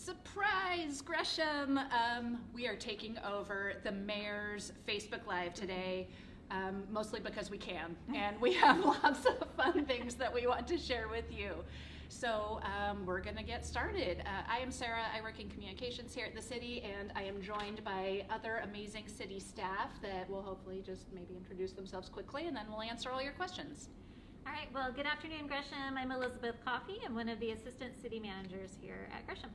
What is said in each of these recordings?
Surprise, Gresham! We are taking over the mayor's Facebook Live today, mostly because we can, and we have lots of fun things that we want to share with you. So we're gonna get started. I am Sarah, I work in communications here at the city, and I am joined by other amazing city staff that will hopefully just maybe introduce themselves quickly, and then we'll answer all your questions. All right, well, good afternoon, Gresham. I'm Elizabeth Coffey. I'm one of the assistant city managers here at Gresham.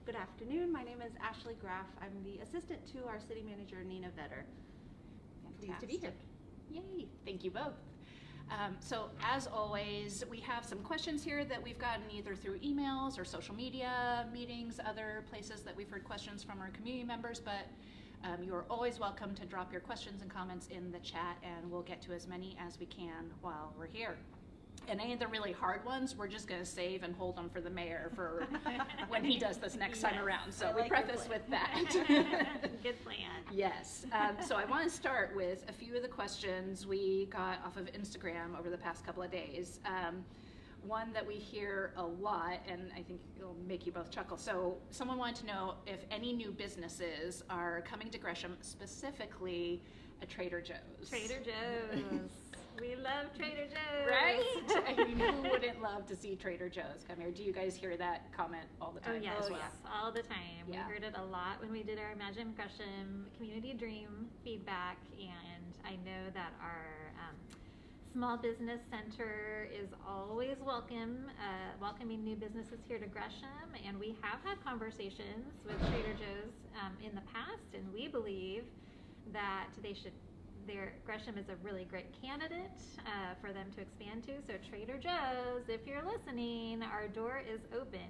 Good afternoon, my name is Ashley Graff. I'm the assistant to our city manager, Nina Vetter. Pleased to be here. Yay, thank you both. So as always, we have some questions here that we've gotten either through emails or social media meetings, other places that we've heard questions from our community members, but you are always welcome to drop your questions and comments in the chat, and we'll get to as many as we can while we're here. And any of the really hard ones, we're just going to save and hold them for the mayor for when he does this next time around. So we preface with that. Good plan. Yes. So I want to start with a few of the questions we got off of Instagram over the past couple of days. One that we hear a lot, and I think it'll make you both chuckle. So someone wanted to know if any new businesses are coming to Gresham, specifically a Trader Joe's. Trader Joe's. We love Trader Joe's. Right? I mean, who wouldn't love to see Trader Joe's come here? Do you guys hear that comment all the time? Oh, yes. As well? Yes, all the time. Yeah. We heard it a lot when we did our Imagine Gresham Community Dream feedback, and I know that our Small Business Center is always welcoming new businesses here to Gresham, and we have had conversations with Trader Joe's in the past, and we believe that Gresham is a really great candidate for them to expand to. So Trader Joe's, if you're listening, our door is open.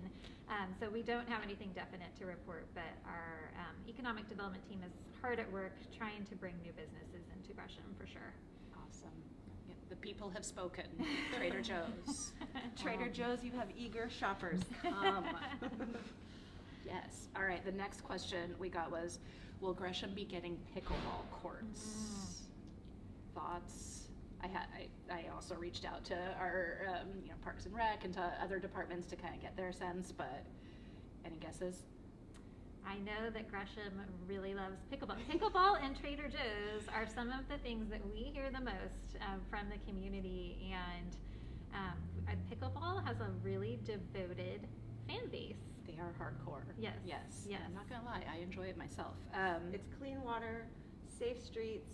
So we don't have anything definite to report, but our economic development team is hard at work trying to bring new businesses into Gresham for sure. Awesome. Yep, the people have spoken. Trader Joe's. Trader Joe's, you have eager shoppers. Yes. All right. The next question we got was, will Gresham be getting pickleball courts? Thoughts? I also reached out to our Parks and Rec and to other departments to kind of get their sense, but any guesses? I know that Gresham really loves pickleball. Pickleball and Trader Joe's are some of the things that we hear the most from the community, and pickleball has a really devoted fan base. They are hardcore. Yes. Yes. Yes. I'm not gonna lie, I enjoy it myself. It's clean water, safe streets,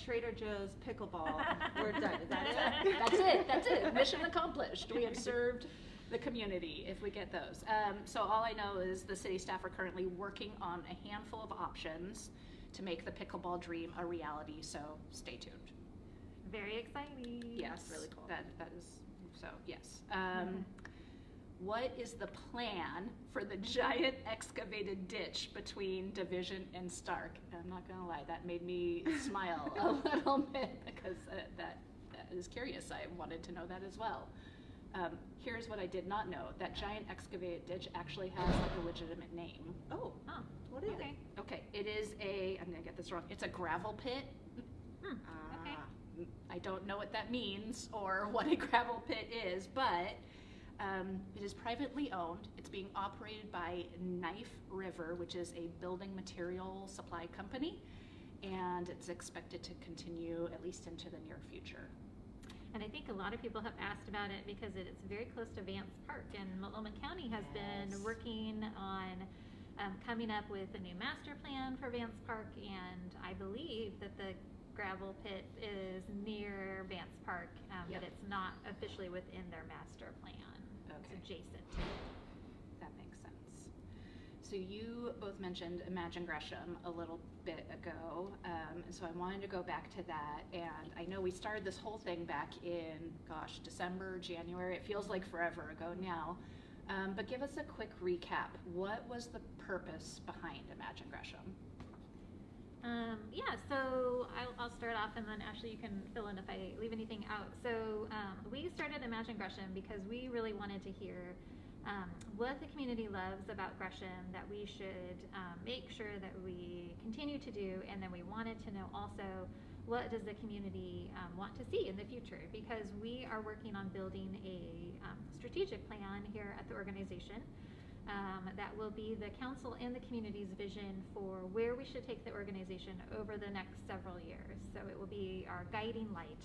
Trader Joe's, pickleball. We're done. Is that it? That's it. Mission accomplished. We have served the community if we get those. So all I know is the city staff are currently working on a handful of options to make the pickleball dream a reality, so stay tuned. Very exciting. Yes. Really cool. That is, so yes. What is the plan for the giant excavated ditch between Division and Stark? I'm not gonna lie, that made me smile a little bit because that is curious. I wanted to know that as well. Here's what I did not know. That giant excavated ditch actually has like a legitimate name. Oh, what is it? Okay, it is I'm gonna get this wrong. It's a gravel pit. Okay. I don't know what that means or what a gravel pit is, but it is privately owned. It's being operated by Knife River, which is a building material supply company, and it's expected to continue at least into the near future. And I think a lot of people have asked about it because it's very close to Vance Park, and Multnomah County has been working on coming up with a new master plan for Vance Park, and I believe that the gravel pit is near Vance Park, but it's not officially within their master plan. Okay. It's adjacent to it. That makes sense. So you both mentioned Imagine Gresham a little bit ago, so I wanted to go back to that, and I know we started this whole thing back in, December, January. It feels like forever ago now, but give us a quick recap. What was the purpose behind Imagine Gresham? So I'll start off, and then Ashley, you can fill in if I leave anything out. So we started Imagine Gresham because we really wanted to hear what the community loves about Gresham that we should make sure that we continue to do, and then we wanted to know also what does the community want to see in the future, because we are working on building a strategic plan here at the organization that will be the council and the community's vision for where we should take the organization over the next several years. So it will be our guiding light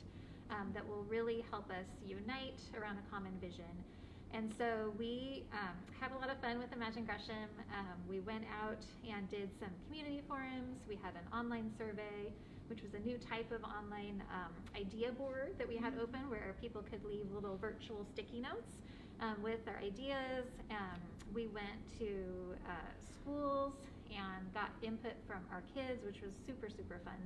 that will really help us unite around a common vision. And so we had a lot of fun with Imagine Gresham. We went out and did some community forums. We had an online survey, which was a new type of online idea board that we had open where people could leave little virtual sticky notes with their ideas. We went to schools and got input from our kids, which was super, super fun.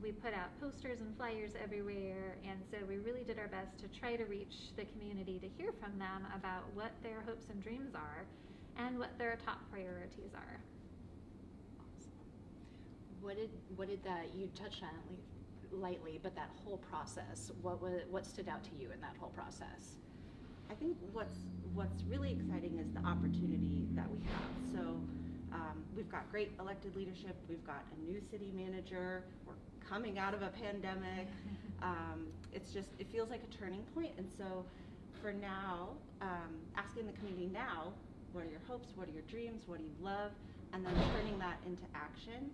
We put out posters and flyers everywhere, and so we really did our best to try to reach the community to hear from them about what their hopes and dreams are and what their top priorities are. What did that, you touched on it lightly, but that whole process, what stood out to you in that whole process? I think what's really exciting is the opportunity that we have. So we've got great elected leadership. We've got a new city manager. We're coming out of a pandemic. It feels like a turning point. And so for now, asking the community now, what are your hopes? What are your dreams? What do you love? And then turning that into action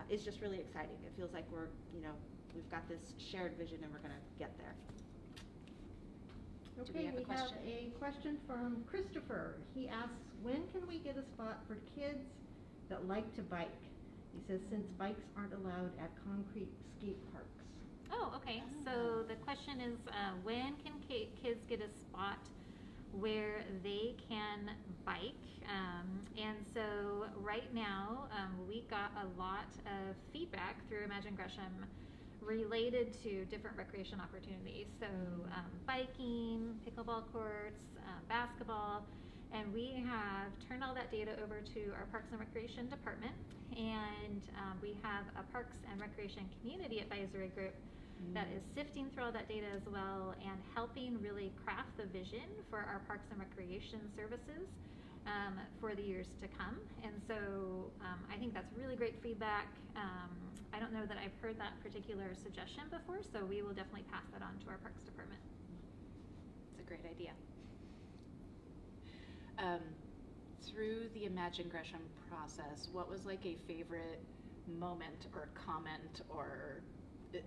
is just really exciting. It feels like we've got this shared vision and we're going to get there. Okay, we have a question from Christopher. He asks, when can we get a spot for kids that like to bike? He says, since bikes aren't allowed at concrete skate parks. Oh, okay. So the question is, when can kids get a spot where they can bike? And so right now, we got a lot of feedback through Imagine Gresham related to different recreation opportunities. So biking, pickleball courts, basketball, and we have turned all that data over to our Parks and Recreation department, and we have a Parks and Recreation Community Advisory Group that is sifting through all that data as well and helping really craft the vision for our Parks and Recreation services for the years to come. And so I think that's really great feedback. I don't know that I've heard that particular suggestion before, so we will definitely pass that on to our Parks Department. It's a great idea. Through the Imagine Gresham process, what was like a favorite moment or comment or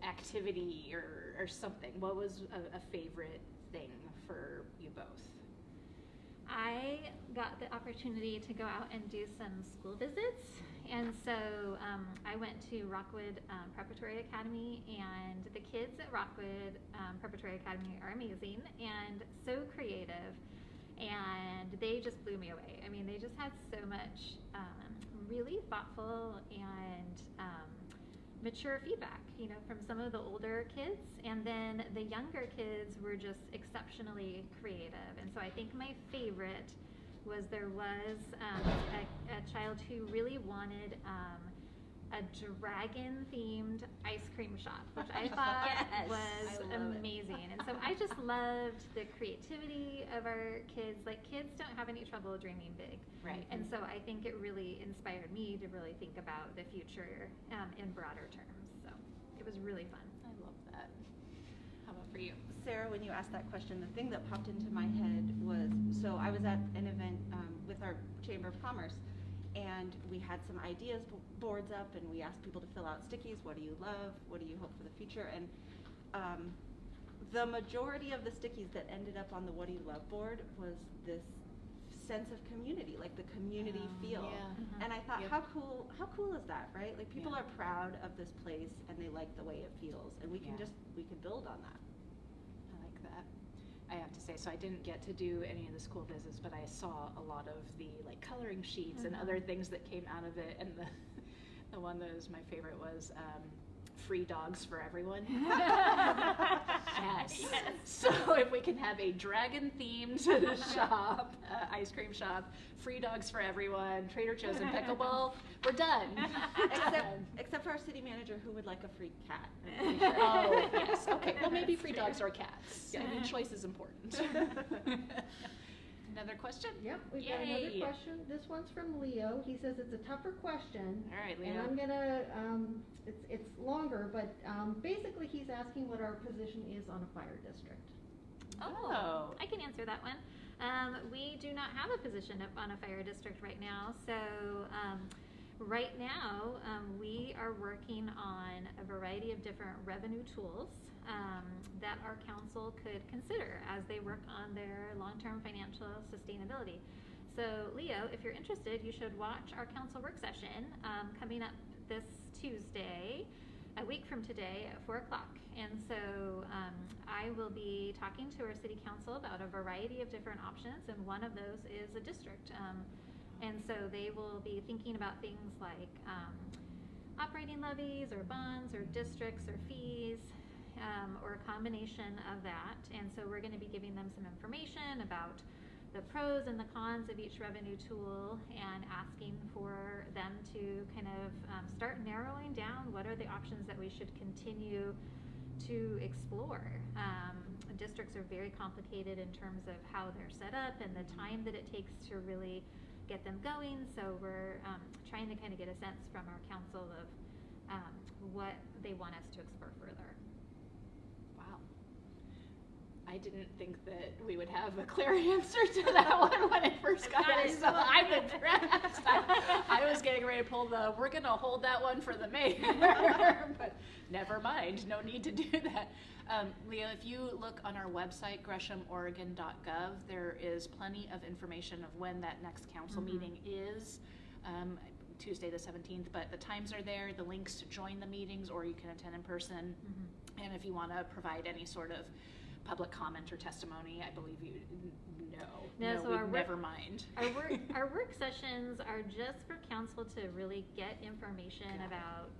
activity or something? What was a favorite thing for you both? I got the opportunity to go out and do some school visits, and so I went to Rockwood Preparatory Academy, and the kids at Rockwood Preparatory Academy are amazing and so creative, and they just blew me away. I mean, they just had so much really thoughtful and mature feedback, from some of the older kids, and then the younger kids were just exceptionally creative. And so I think my favorite was there was a child who really wanted a dragon-themed ice cream shop, which I thought was amazing. And so I just loved the creativity of our kids. Like, kids don't have any trouble dreaming big. Right. And so I think it really inspired me to really think about the future in broader terms. So it was really fun. I love that. How about for you? Sarah, when you asked that question, the thing that popped into my head was, so I was at an event with our Chamber of Commerce, and we had some ideas boards up, and we asked people to fill out stickies. What do you love? What do you hope for the future? And the majority of the stickies that ended up on the What Do You Love board was this sense of community, like the community feel. Yeah. And I thought, how cool is that, right? Like, people are proud of this place and they like the way it feels, and we can build on that. I like that. I have to say, so I didn't get to do any of the school visits, but I saw a lot of the like coloring sheets and other things that came out of it, and the one that was my favorite was free dogs for everyone. Yes. So if we can have a dragon-themed shop, ice cream shop, free dogs for everyone, Trader Joe's and pickleball, we're done. Except for our city manager, who would like a free cat. Oh, yes. Okay. Well, maybe free dogs or cats. I mean, choice is important. Another question? Yep, we've got another question. This one's from Leo. He says it's a tougher question. All right, Leo. And I'm gonna, it's longer, but basically he's asking what our position is on a fire district. Oh, I can answer that one. We do not have a position on a fire district right now. So right now, we are working on a variety of different revenue tools that our council could consider as they work on their long-term financial sustainability. So Leo, if you're interested, you should watch our council work session coming up this Tuesday, a week from today at 4 o'clock. And so I will be talking to our city council about a variety of different options, and one of those is a district. And so they will be thinking about things like operating levies or bonds or districts or fees, or a combination of that. And so we're going to be giving them some information about the pros and the cons of each revenue tool, and asking for them to kind of start narrowing down what are the options that we should continue to explore. Districts are very complicated in terms of how they're set up and the time that it takes to really get them going. So we're trying to kind of get a sense from our council of what they want us to explore further. Wow. I didn't think that we would have a clear answer to that one when I first got it, so I'm impressed. I was getting ready to pull the, we're going to hold that one for the mayor, but never mind, no need to do that. Leo, if you look on our website, GreshamOregon.gov, there is plenty of information of when that next council meeting is. Tuesday the 17th, but the times are there, the links to join the meetings, or you can attend in person. And if you want to provide any sort of public comment or testimony, I believe you never mind. Our work sessions are just for council to really get information about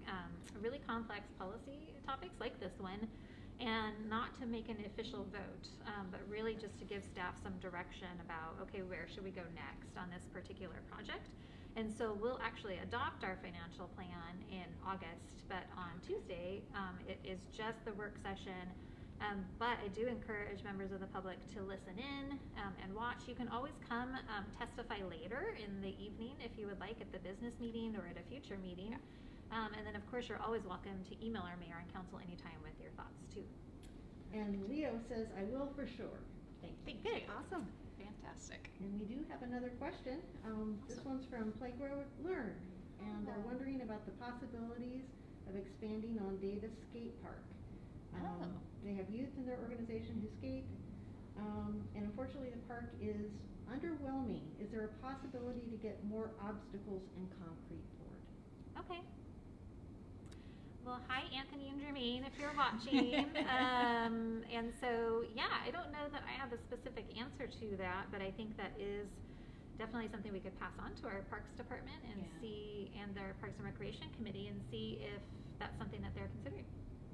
really complex policy topics like this one, and not to make an official vote, but really just to give staff some direction about, okay, where should we go next on this particular project. And so we'll actually adopt our financial plan in August, but on Tuesday, it is just the work session. But I do encourage members of the public to listen in and watch. You can always come testify later in the evening if you would like, at the business meeting or at a future meeting. And then of course you're always welcome to email our mayor and council anytime with your thoughts too. And Leo says, I will for sure. Thank you. Good. Awesome. Fantastic. And we do have another question. This one's from Playground Learn, and they're wondering about the possibilities of expanding on Davis Skate Park. They have youth in their organization who skate, and unfortunately the park is underwhelming. Is there a possibility to get more obstacles and concrete poured? Okay. Well, hi Anthony and Jermaine, if you're watching. And so, yeah, I don't know that I have a specific answer to that, but I think that is definitely something we could pass on to our Parks Department and see, and their Parks and Recreation Committee, and see if that's something that they're considering.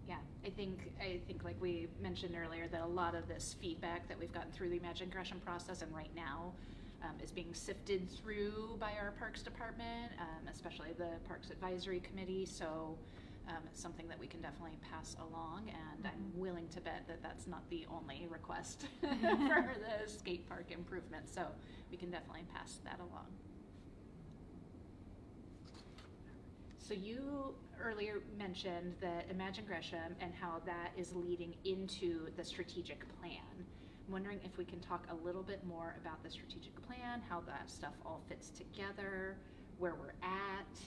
Yeah, I think like we mentioned earlier, that a lot of this feedback that we've gotten through the Imagine Gresham process and right now is being sifted through by our Parks Department, especially the Parks Advisory Committee. So it's something that we can definitely pass along, and I'm willing to bet that that's not the only request for the skate park improvement. So we can definitely pass that along. So you earlier mentioned that Imagine Gresham and how that is leading into the strategic plan. I'm wondering if we can talk a little bit more about the strategic plan, how that stuff all fits together, where we're at,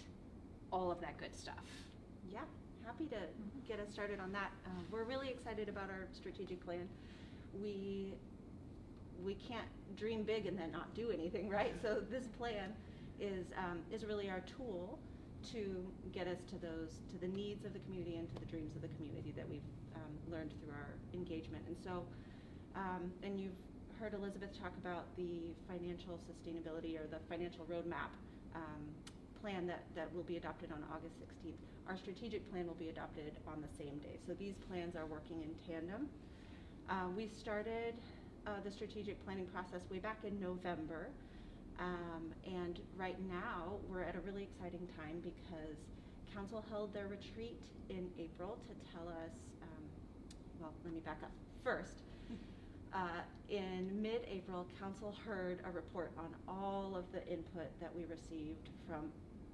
all of that good stuff. Yeah, happy to get us started on that. We're really excited about our strategic plan. We can't dream big and then not do anything, right? So this plan is really our tool to get us to the needs of the community and to the dreams of the community that we've learned through our engagement. And so, and you've heard Elizabeth talk about the financial sustainability or the financial roadmap plan that will be adopted on August 16th. Our strategic plan will be adopted on the same day. So these plans are working in tandem. We started the strategic planning process way back in November. And right now we're at a really exciting time because Council held their retreat in April to tell us, well, let me back up. First, in mid-April, Council heard a report on all of the input that we received from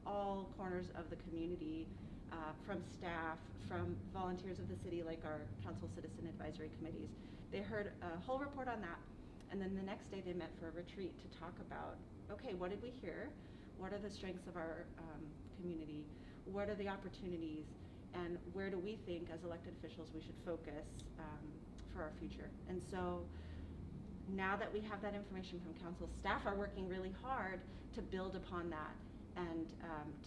all corners of the community, from staff, from volunteers of the city like our Council Citizen Advisory Committees. They heard a whole report on that, And then the next day they met for a retreat to talk about, okay, what did we hear? What are the strengths of our community? What are the opportunities? And where do we think as elected officials we should focus for our future? And so now that we have that information from council, staff are working really hard to build upon that and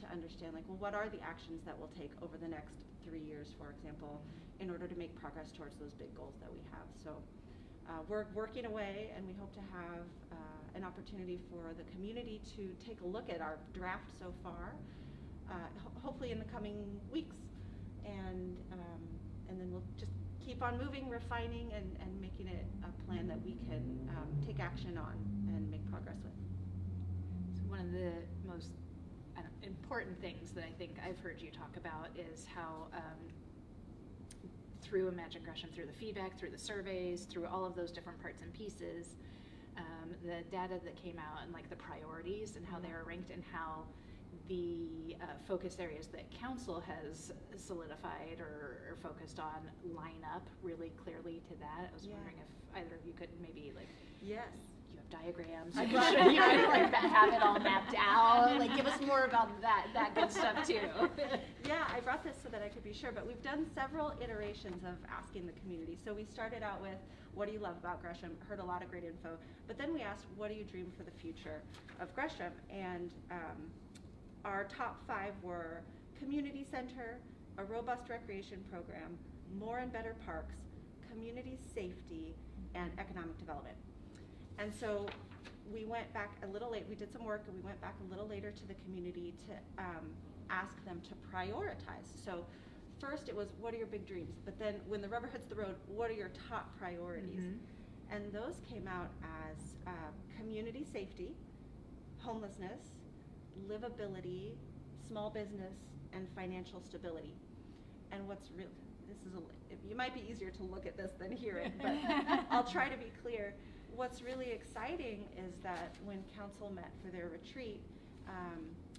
to understand, like, well, what are the actions that we'll take over the next 3 years, for example, in order to make progress towards those big goals that we have. So we're working away, and we hope to have an opportunity for the community to take a look at our draft so far, hopefully in the coming weeks, and then we'll just keep on moving, refining, and making it a plan that we can take action on and make progress with. So one of the most important things that I think I've heard you talk about is how through Imagine Gresham, through the feedback, through the surveys, through all of those different parts and pieces, the data that came out and like the priorities and how they are ranked and how the focus areas that council has solidified or focused on line up really clearly to that. I was wondering if either of you could maybe like, yes, you have diagrams, you should like have it all mapped out, like give us more about that good stuff too. Yeah, I brought this so that I could be sure, but we've done several iterations of asking the community. So we started out with, what do you love about Gresham? Heard a lot of great info, but then we asked, what do you dream for the future of Gresham? And our top 5 were community center, a robust recreation program, more and better parks, community safety, and economic development. And so we went back a little late, we did some work, and we went back a little later to the community to ask them to prioritize. So first it was, what are your big dreams? But then when the rubber hits the road, what are your top priorities? Mm-hmm. And those came out as community safety, homelessness, livability, small business, and financial stability. And what's real, it might be easier to look at this than hear it, but I'll try to be clear. What's really exciting is that when council met for their retreat,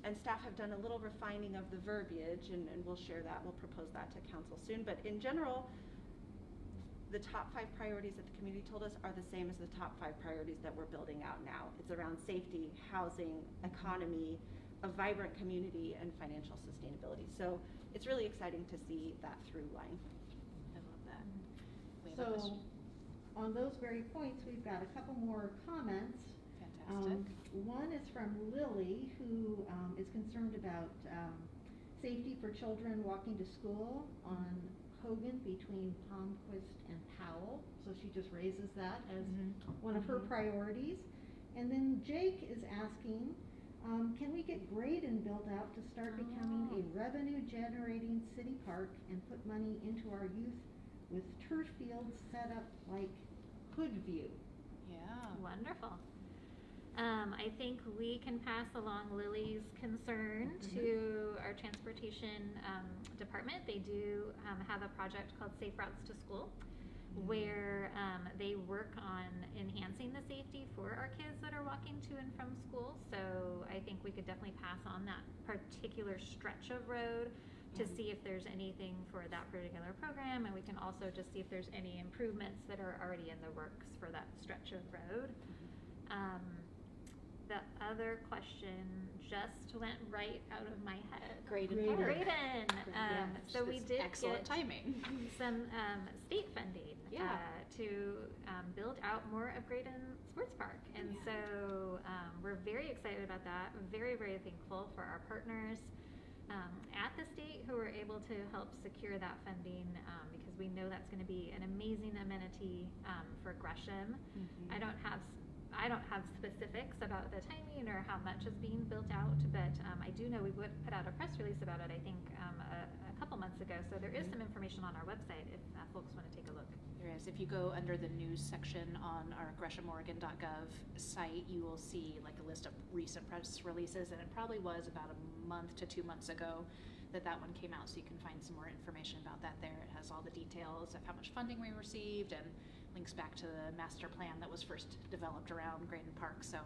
and staff have done a little refining of the verbiage, and we'll share that, we'll propose that to council soon, but in general, the top 5 priorities that the community told us are the same as the top 5 priorities that we're building out now. It's around safety, housing, economy, a vibrant community, and financial sustainability. So it's really exciting to see that through line. I love that. We have a So question. on those very points, we've got a couple more comments. Fantastic. One is from Lily, who is concerned about safety for children walking to school on Hogan between Palmquist and Powell. So she just raises that as one of her priorities. And then Jake is asking, can we get Graydon built out to start becoming a revenue-generating city park and put money into our youth with turf fields set up like Hoodview? Yeah. Wonderful. I think we can pass along Lily's concern to our transportation department. They do have a project called Safe Routes to School, where they work on enhancing the safety for our kids that are walking to and from school. So I think we could definitely pass on that particular stretch of road to see if there's anything for that particular program, and we can also just see if there's any improvements that are already in the works for that stretch of road. The other question just went right out of my head. Graydon. Graydon. So we did excellent get timing. some state funding to build out more of Graydon Sports Park. And so we're very excited about that. Very, very thankful for our partners at the state who were able to help secure that funding because we know that's going to be an amazing amenity for Gresham. I don't have specifics about the timing or how much is being built out, but I do know we would put out a press release about it, I think, a couple months ago. So there is some information on our website if folks want to take a look. There is. If you go under the news section on our GreshamOregon.gov site, you will see like a list of recent press releases, and it probably was about a month to 2 months ago that one came out, so you can find some more information about that there. It has all the details of how much funding we received and links back to the master plan that was first developed around Graydon Park. So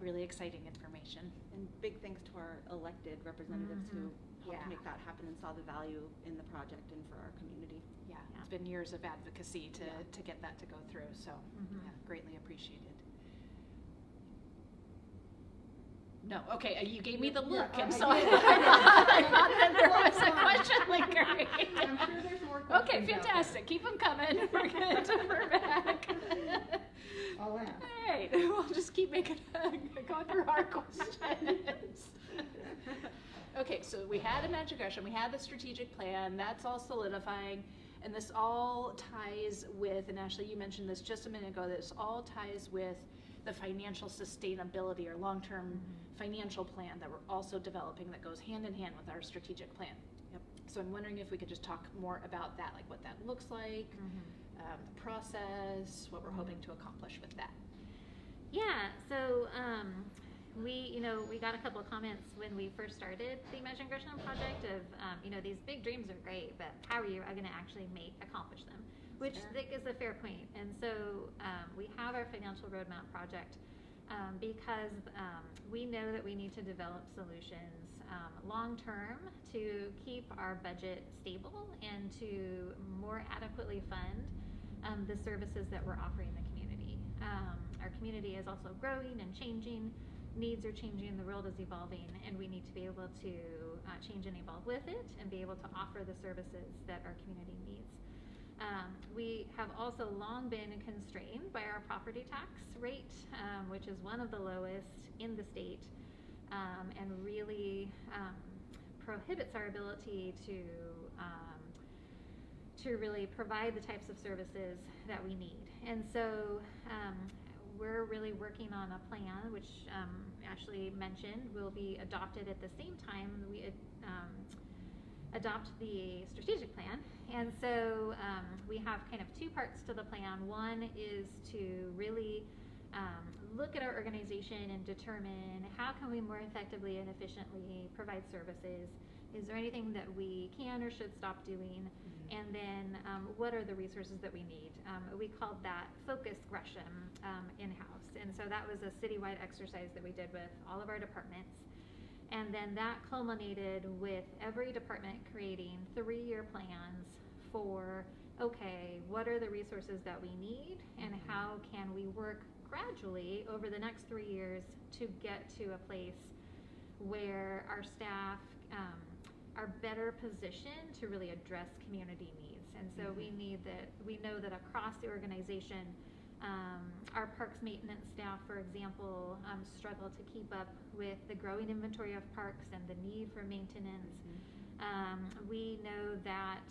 really exciting information. And big thanks to our elected representatives who helped Yeah. make that happen and saw the value in the project and for our community. Yeah, Yeah. it's been years of advocacy to, Yeah. to get that to go through, so Mhm. yeah, greatly appreciated. No, okay, you gave me the Yeah, look, and I so did. I thought that there was a Well, question lingering. I'm sure there's more questions Okay, out there. fantastic, keep them coming, we're good, we're back. I'll ask. All right, we'll just keep making, going through our questions. Okay, so we had Imagine Gresham, we had the strategic plan, that's all solidifying, and this all ties with, and Ashley, you mentioned this just a minute ago, this all ties with the financial sustainability or long-term financial plan that we're also developing that goes hand in hand with our strategic plan. Yep. So I'm wondering if we could just talk more about that, like what that looks like, the process, what we're hoping to accomplish with that. Yeah, so we got a couple of comments when we first started the Imagine Gresham project of, these big dreams are great, but how are you going to actually accomplish them? Which Fair. I think is a fair point. And so we have our financial roadmap project because we know that we need to develop solutions long term to keep our budget stable and to more adequately fund the services that we're offering the community. Our community is also growing and changing. Needs are changing, the world is evolving, and we need to be able to change and evolve with it and be able to offer the services that our community needs. We have also long been constrained by our property tax rate, which is one of the lowest in the state, and really prohibits our ability to really provide the types of services that we need. And so we're really working on a plan, which Ashley mentioned will be adopted at the same time we adopt the strategic plan. And so we have kind of two parts to the plan. One is to really look at our organization and determine how can we more effectively and efficiently provide services. Is there anything that we can or should stop doing? And then what are the resources that we need? We called that Focus Gresham in-house. And so that was a citywide exercise that we did with all of our departments. And then that culminated with every department creating 3-year plans for, okay, what are the resources that we need and how can we work gradually over the next 3 years to get to a place where our staff are better positioned to really address community needs. And so we know that across the organization, our parks maintenance staff, for example, struggle to keep up with the growing inventory of parks and the need for maintenance. We know that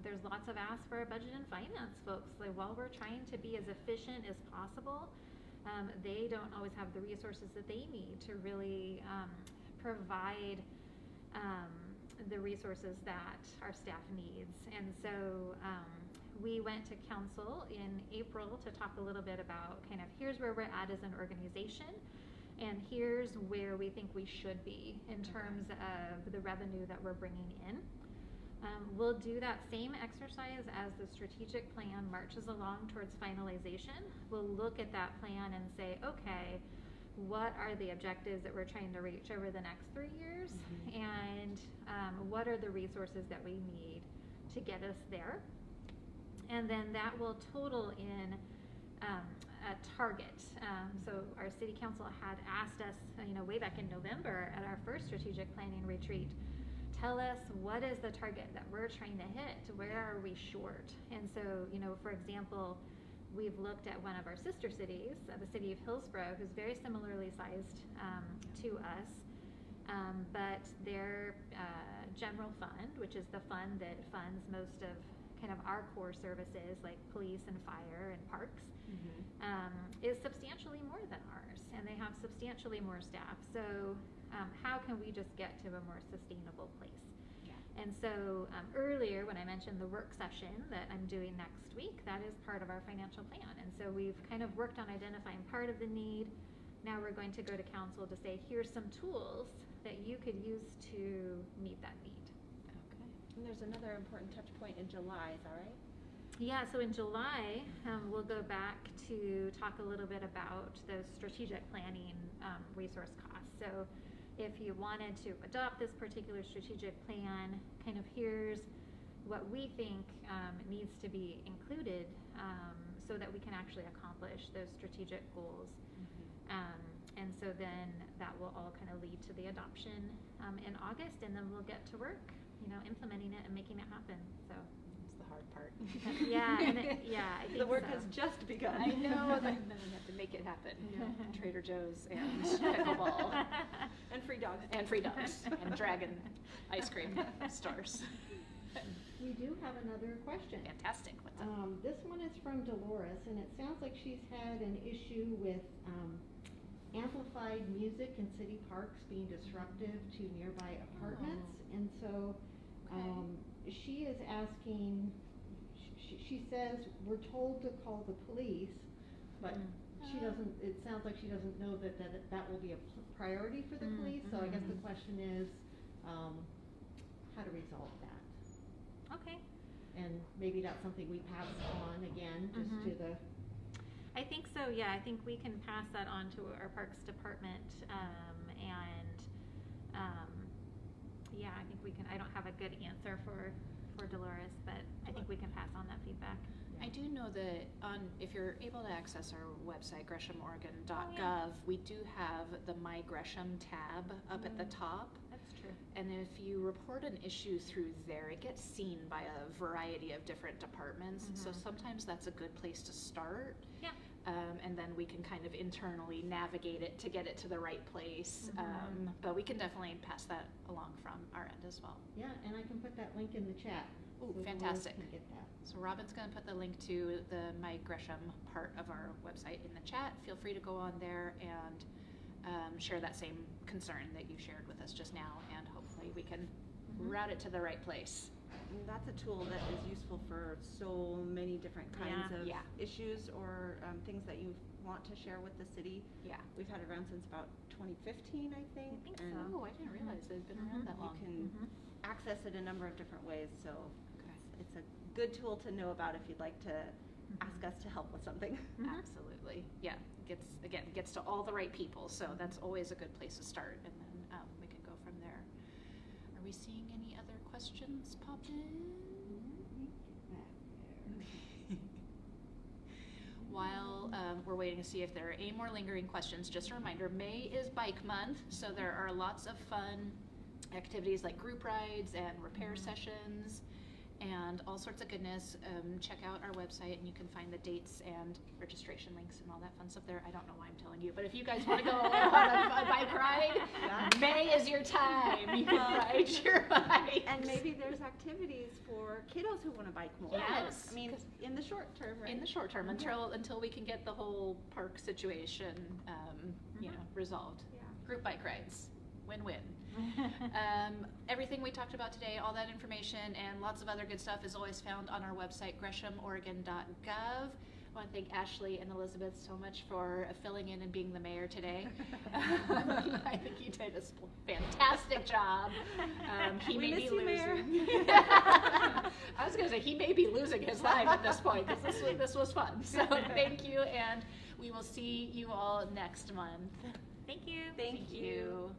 there's lots of asks for our budget and finance folks. Like, while we're trying to be as efficient as possible, they don't always have the resources that they need to really provide the resources that our staff needs. And so we went to council in April to talk a little bit about kind of here's where we're at as an organization and here's where we think we should be in terms of the revenue that we're bringing in. We'll do that same exercise as the strategic plan marches along towards finalization. We'll look at that plan and say, okay, what are the objectives that we're trying to reach over the next 3 years? And what are the resources that we need to get us there? And then that will total in a target. So our city council had asked us, way back in November at our first strategic planning retreat, tell us what is the target that we're trying to hit? Where are we short? And so, for example, we've looked at one of our sister cities, the city of Hillsborough, who's very similarly sized to us, but their general fund, which is the fund that funds most of kind of our core services like police and fire and parks, is substantially more than ours, and they have substantially more staff. So how can we just get to a more sustainable place? And so earlier when I mentioned the work session that I'm doing next week, that is part of our financial plan. And so we've kind of worked on identifying part of the need. Now we're going to go to council to say, here's some tools that you could use to meet that need. Okay. And there's another important touch point in July, is that right? Yeah, so in July, we'll go back to talk a little bit about those strategic planning resource costs. So if you wanted to adopt this particular strategic plan, kind of here's what we think needs to be included so that we can actually accomplish those strategic goals. And so then that will all kind of lead to the adoption in August, and then we'll get to work, implementing it and making it happen. So It's the hard part. yeah, I think The work so. has just begun. I know, then we have to make it happen. Trader Joe's and pickleball. And free dogs. And free dogs. And dragon ice cream stores. We do have another question. Fantastic. What's up? This one is from Dolores, and it sounds like she's had an issue with amplified music in city parks being disruptive to nearby apartments. And so she is asking, she says, we're told to call the police, but she doesn't, it sounds like she doesn't know that will be a priority for the police. So I guess the question is how to resolve that. Okay. And maybe that's something we pass on again, just to the. I think so, yeah. I think we can pass that on to our Parks Department, yeah, I think we can. I don't have a good answer for Dolores, but I think we can pass on that feedback. I do know that if you're able to access our website, GreshamOregon.gov, we do have the My Gresham tab up at the top. That's true. And if you report an issue through there, it gets seen by a variety of different departments. So sometimes that's a good place to start. Yeah. And then we can kind of internally navigate it to get it to the right place. But we can definitely pass that along from our end as well. Yeah, and I can put that link in the chat. Ooh, so Dolores fantastic. can get that. So Robin's going to put the link to the My Gresham part of our website in the chat. Feel free to go on there and share that same concern that you shared with us just now, and hopefully we can route it to the right place. And that's a tool that is useful for so many different kinds of issues or things that you want to share with the city. Yeah. We've had it around since about 2015, I think. I think and so. Oh, I didn't realize it had been around that long. You can access it a number of different ways, so it's a good tool to know about if you'd like to ask us to help with something. Absolutely. Yeah. Gets to all the right people, so that's always a good place to start, and then we can go from there. Are we seeing any other questions pop in? While we're waiting to see if there are any more lingering questions, just a reminder, May is Bike Month, so there are lots of fun activities like group rides and repair sessions and all sorts of goodness. Check out our website and you can find the dates and registration links and all that fun stuff there. I don't know why I'm telling you, but if you guys want to go on a bike ride, May is your time. You can ride your bike. And maybe there's activities for kiddos who want to bike more. Yes. I mean, in the short term, right? In the short term, until we can get the whole park situation, resolved. Yeah. Group bike rides, win-win. Everything we talked about today, all that information and lots of other good stuff is always found on our website, GreshamOregon.gov. I want to thank Ashley and Elizabeth so much for filling in and being the mayor today. I think you did a fantastic job. He We may miss be you, Mayor. losing. I was going to say he may be losing his life at this point because this was fun. So thank you, and we will see you all next month. Thank you. Thank you.